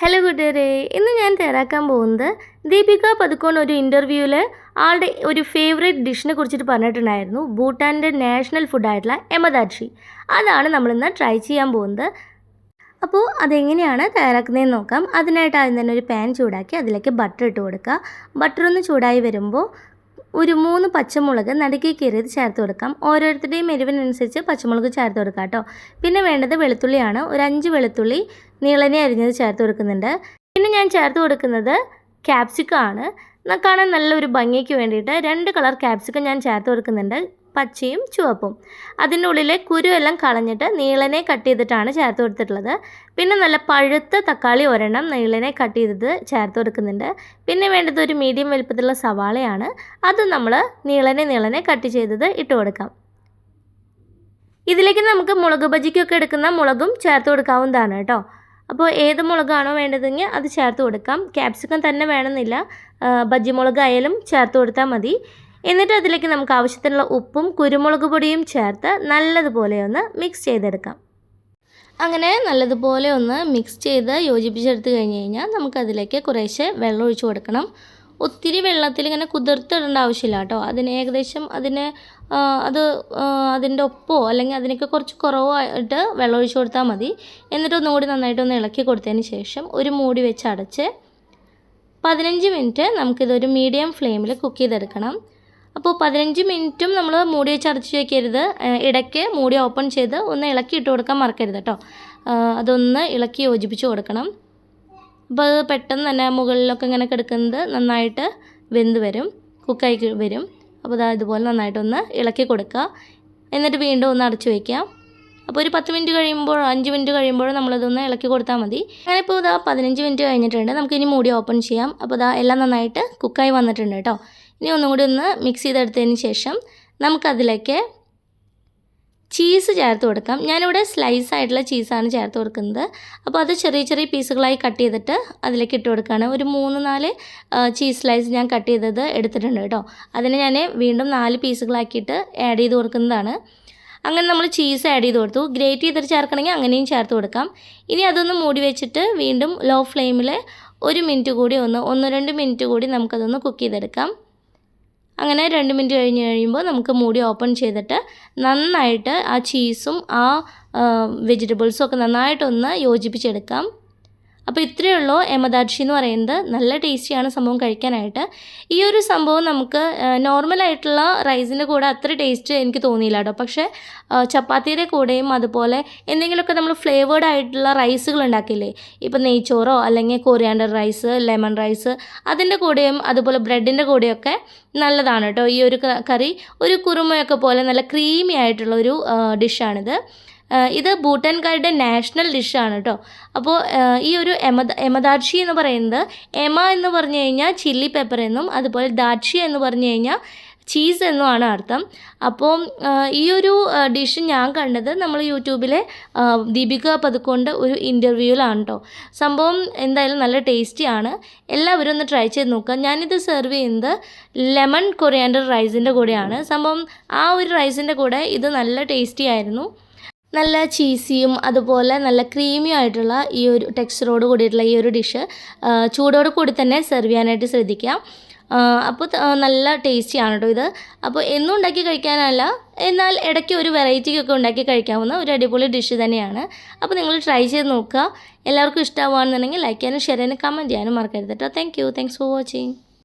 Hello കൂട്ടുകാരെ, ഇന്ന് ഞാൻ തയ്യാറാക്കാൻ പോകുന്നത് ദീപിക പദുക്കോൺ ഒരു ഇൻ്റർവ്യൂവിൽ ആളുടെ ഒരു ഫേവറേറ്റ് ഡിഷിനെ കുറിച്ചിട്ട് പറഞ്ഞിട്ടുണ്ടായിരുന്നു. ഭൂട്ടാൻ്റെ നാഷണൽ ഫുഡായിട്ടുള്ള എമദാക്ഷി. അതാണ് നമ്മളിന്ന് ട്രൈ ചെയ്യാൻ പോകുന്നത്. അപ്പോൾ അതെങ്ങനെയാണ് തയ്യാറാക്കുന്നതെന്ന് നോക്കാം. അതിനായിട്ട് ആദ്യം തന്നെ ഒരു പാൻ ചൂടാക്കി അതിലേക്ക് ബട്ടർ ഇട്ട് കൊടുക്കുക. ബട്ടർ ഒന്ന് ചൂടായി വരുമ്പോൾ ഒരു 3 പച്ചമുളക് നടുക്കി കീറിയത് ചേർത്ത് കൊടുക്കാം. ഓരോരുത്തരുടെയും എരിവിനനുസരിച്ച് പച്ചമുളക് ചേർത്ത് കൊടുക്കാം കേട്ടോ. പിന്നെ വേണ്ടത് വെളുത്തുള്ളിയാണ്. ഒരു 5 വെളുത്തുള്ളി നീളനെ അരിഞ്ഞത് ചേർത്ത് കൊടുക്കുന്നുണ്ട്. പിന്നെ ഞാൻ ചേർത്ത് കൊടുക്കുന്നത് ക്യാപ്സിക്കം ആണ്. കാണാൻ നല്ലൊരു ഭംഗിക്ക് വേണ്ടിയിട്ട് 2 കളർ ക്യാപ്സിക്കം ഞാൻ ചേർത്ത് കൊടുക്കുന്നുണ്ട്, പച്ചയും ചുവപ്പും. അതിൻ്റെ ഉള്ളിലെ കുരു എല്ലാം കളഞ്ഞിട്ട് നീളനെ കട്ട് ചെയ്തിട്ടാണ് ചേർത്ത് കൊടുത്തിട്ടുള്ളത്. പിന്നെ നല്ല പഴുത്ത തക്കാളി ഒരെണ്ണം നീളനെ കട്ട് ചെയ്തത് ചേർത്ത് കൊടുക്കുന്നുണ്ട്. പിന്നെ വേണ്ടത് ഒരു മീഡിയം വലുപ്പത്തിലുള്ള സവാളയാണ്. അത് നമ്മൾ നീളനെ കട്ട് ചെയ്തത് ഇട്ട് കൊടുക്കാം. ഇതിലേക്ക് നമുക്ക് മുളക് ബജിക്കൊക്കെ എടുക്കുന്ന മുളകും ചേർത്ത് കൊടുക്കാവുന്നതാണ് കേട്ടോ. അപ്പോൾ ഏത് മുളകാണോ വേണ്ടതെങ്കിൽ അത് ചേർത്ത് കൊടുക്കാം. ക്യാപ്സിക്കം തന്നെ വേണമെന്നില്ല, ബജ്ജി മുളകായാലും ചേർത്ത് കൊടുത്താൽ മതി. എന്നിട്ട് അതിലേക്ക് നമുക്ക് ആവശ്യത്തിനുള്ള ഉപ്പും കുരുമുളക് പൊടിയും ചേർത്ത് നല്ലതുപോലെ ഒന്ന് മിക്സ് ചെയ്തെടുക്കാം. അങ്ങനെ നല്ലതുപോലെ ഒന്ന് മിക്സ് ചെയ്ത് യോജിപ്പിച്ചെടുത്ത് കഴിഞ്ഞ് കഴിഞ്ഞാൽ നമുക്കതിലേക്ക് കുറേശ്ശെ വെള്ളം ഒഴിച്ച് കൊടുക്കണം. ഒത്തിരി വെള്ളത്തിൽ ഇങ്ങനെ കുതിർത്തിടേണ്ട ആവശ്യമില്ല കേട്ടോ. അതിന് ഏകദേശം അതിൻ്റെ ഒപ്പോ അല്ലെങ്കിൽ അതിനൊക്കെ കുറച്ച് കുറവായിട്ട് വെള്ളം ഒഴിച്ച് കൊടുത്താൽ മതി. എന്നിട്ട് ഒന്നുകൂടി നന്നായിട്ടൊന്ന് ഇളക്കി കൊടുത്തതിന് ശേഷം ഒരു മൂടി വെച്ച് അടച്ച് 15 മിനിറ്റ് നമുക്കിതൊരു മീഡിയം ഫ്ലെയിമിൽ കുക്ക് ചെയ്തെടുക്കണം. അപ്പോൾ 15 മിനിറ്റും നമ്മൾ മൂടി വെച്ച് അടച്ച് വയ്ക്കരുത്. ഇടയ്ക്ക് മൂടി ഓപ്പൺ ചെയ്ത് ഒന്ന് ഇളക്കി ഇട്ട് കൊടുക്കാൻ മറക്കരുത് കേട്ടോ. അതൊന്ന് ഇളക്കി യോജിപ്പിച്ച് കൊടുക്കണം. അപ്പോൾ അത് പെട്ടെന്ന് തന്നെ മുകളിലൊക്കെ ഇങ്ങനെ കിടക്കുന്നത് നന്നായിട്ട് വെന്ത് വരും, കുക്കായി വരും. അപ്പോൾ ഇതുപോലെ നന്നായിട്ടൊന്ന് ഇളക്കി കൊടുക്കുക. എന്നിട്ട് വീണ്ടും ഒന്ന് അടച്ചു വയ്ക്കാം. അപ്പോൾ ഒരു 10 മിനിറ്റ് കഴിയുമ്പോൾ 5 മിനിറ്റ് കഴിയുമ്പോൾ നമ്മളതൊന്ന് ഇളക്കി കൊടുത്താൽ മതി. അങ്ങനെ ഇപ്പോൾ 15 മിനിറ്റ് കഴിഞ്ഞിട്ടുണ്ട്. നമുക്കിനി മൂടി ഓപ്പൺ ചെയ്യാം. അപ്പോൾ എല്ലാം നന്നായിട്ട് കുക്കായി വന്നിട്ടുണ്ട് കേട്ടോ. ഇനി ഒന്നും കൂടി ഒന്ന് മിക്സ് ചെയ്തെടുത്തതിന് ശേഷം നമുക്കതിലേക്ക് ചീസ് ചേർത്ത് കൊടുക്കാം. ഞാനിവിടെ സ്ലൈസ് ആയിട്ടുള്ള ചീസാണ് ചേർത്ത് കൊടുക്കുന്നത്. അപ്പോൾ അത് ചെറിയ ചെറിയ പീസുകളായി കട്ട് ചെയ്തിട്ട് അതിലേക്ക് ഇട്ട് കൊടുക്കുകയാണ്. ഒരു 3-4 ചീസ് സ്ലൈസ് ഞാൻ കട്ട് ചെയ്തത് എടുത്തിട്ടുണ്ട് കേട്ടോ. അതിന് ഞാൻ വീണ്ടും 4 പീസുകളാക്കിയിട്ട് ആഡ് ചെയ്ത് കൊടുക്കുന്നതാണ്. അങ്ങനെ നമ്മൾ ചീസ് ആഡ് ചെയ്ത് കൊടുത്തു. ഗ്രേറ്റ് ചെയ്തിട്ട് ചേർക്കണമെങ്കിൽ അങ്ങനെയും ചേർത്ത് കൊടുക്കാം. ഇനി അതൊന്ന് മൂടി വെച്ചിട്ട് വീണ്ടും ലോ ഫ്ലെയിമിൽ 1 മിനിറ്റ് കൂടി 1-2 മിനിറ്റ് കൂടി നമുക്കതൊന്ന് കുക്ക് ചെയ്തെടുക്കാം. അങ്ങനെ 2 മിനിറ്റ് കഴിഞ്ഞ് കഴിയുമ്പോൾ നമുക്ക് മൂടി ഓപ്പൺ ചെയ്തിട്ട് നന്നായിട്ട് ആ ചീസും ആ വെജിറ്റബിൾസും ഒക്കെ നന്നായിട്ടൊന്ന് യോജിപ്പിച്ചെടുക്കാം. അപ്പോൾ ഇത്രയേ ഉള്ളൂ എമദാക്ഷി എന്ന് പറയുന്നത്. നല്ല ടേസ്റ്റിയാണ് സംഭവം കഴിക്കാനായിട്ട്. ഈ ഒരു സംഭവം നമുക്ക് നോർമലായിട്ടുള്ള റൈസിൻ്റെ കൂടെ അത്ര ടേസ്റ്റ് എനിക്ക് തോന്നിയില്ല കേട്ടോ. പക്ഷേ ചപ്പാത്തിയുടെ കൂടെയും അതുപോലെ എന്തെങ്കിലുമൊക്കെ നമ്മൾ ഫ്ലേവേർഡ് ആയിട്ടുള്ള റൈസുകൾ ഉണ്ടാക്കില്ലേ, ഇപ്പോൾ നെയ്ച്ചോറോ അല്ലെങ്കിൽ കൊറിയാണ്ടർ റൈസ്, ലെമൺ റൈസ്, അതിൻ്റെ കൂടെയും അതുപോലെ ബ്രെഡിൻ്റെ കൂടെയൊക്കെ നല്ലതാണ് കേട്ടോ. ഈ ഒരു കറി ഒരു കുറുമയൊക്കെ പോലെ നല്ല ക്രീമി ആയിട്ടുള്ളൊരു ഡിഷാണിത്. ഇത് ഭൂട്ടാൻകാരുടെ നാഷണൽ ഡിഷാണ് കേട്ടോ. അപ്പോൾ ഈ ഒരു എമദാക്ഷി എന്ന് പറയുന്നത്, എമ എന്ന് പറഞ്ഞു കഴിഞ്ഞാൽ ചില്ലി പെപ്പർ എന്നും അതുപോലെ ദാക്ഷി എന്ന് പറഞ്ഞു കഴിഞ്ഞാൽ ചീസ് എന്നുമാണ് അർത്ഥം. അപ്പോൾ ഈ ഒരു ഡിഷ് ഞാൻ കണ്ടത് നമ്മൾ യൂട്യൂബിലെ ദീപിക പദുക്കോണിൻ്റെ ഒരു ഇൻ്റർവ്യൂവിലാണ് കേട്ടോ. സംഭവം എന്തായാലും നല്ല ടേസ്റ്റിയാണ്. എല്ലാവരും ഒന്ന് ട്രൈ ചെയ്ത് നോക്കുക. ഞാനിത് സെർവ് ചെയ്യുന്നത് ലെമൺ കൊറിയാണ്ടർ റൈസിൻ്റെ കൂടെയാണ്. സംഭവം ആ ഒരു റൈസിൻ്റെ കൂടെ ഇത് നല്ല ടേസ്റ്റി ആയിരുന്നു. നല്ല ചീസിയും അതുപോലെ നല്ല ക്രീമിയും ആയിട്ടുള്ള ഈ ഒരു ടെക്സ്ചറോട് കൂടിയിട്ടുള്ള ഈ ഒരു ഡിഷ് ചൂടോട് കൂടി തന്നെ സെർവ് ചെയ്യാനായിട്ട് ശ്രദ്ധിക്കാം. അപ്പോൾ നല്ല ടേസ്റ്റിയാണ് കേട്ടോ ഇത്. അപ്പോൾ എന്നും ഉണ്ടാക്കി കഴിക്കാനല്ല, എന്നാൽ ഇടയ്ക്ക് ഒരു വെറൈറ്റിക്കൊക്കെ ഉണ്ടാക്കി കഴിക്കാവുന്ന ഒരു അടിപൊളി ഡിഷ് തന്നെയാണ്. അപ്പോൾ നിങ്ങൾ ട്രൈ ചെയ്ത് നോക്കുക. എല്ലാവർക്കും ഇഷ്ടമാവുകയാണെന്നുണ്ടെങ്കിൽ ലൈക്ക് ചെയ്യാനും ഷെയർ ചെയ്യാനും കമൻറ്റ് ചെയ്യാനും മറക്കരുത് കേട്ടോ. Thanks for watching.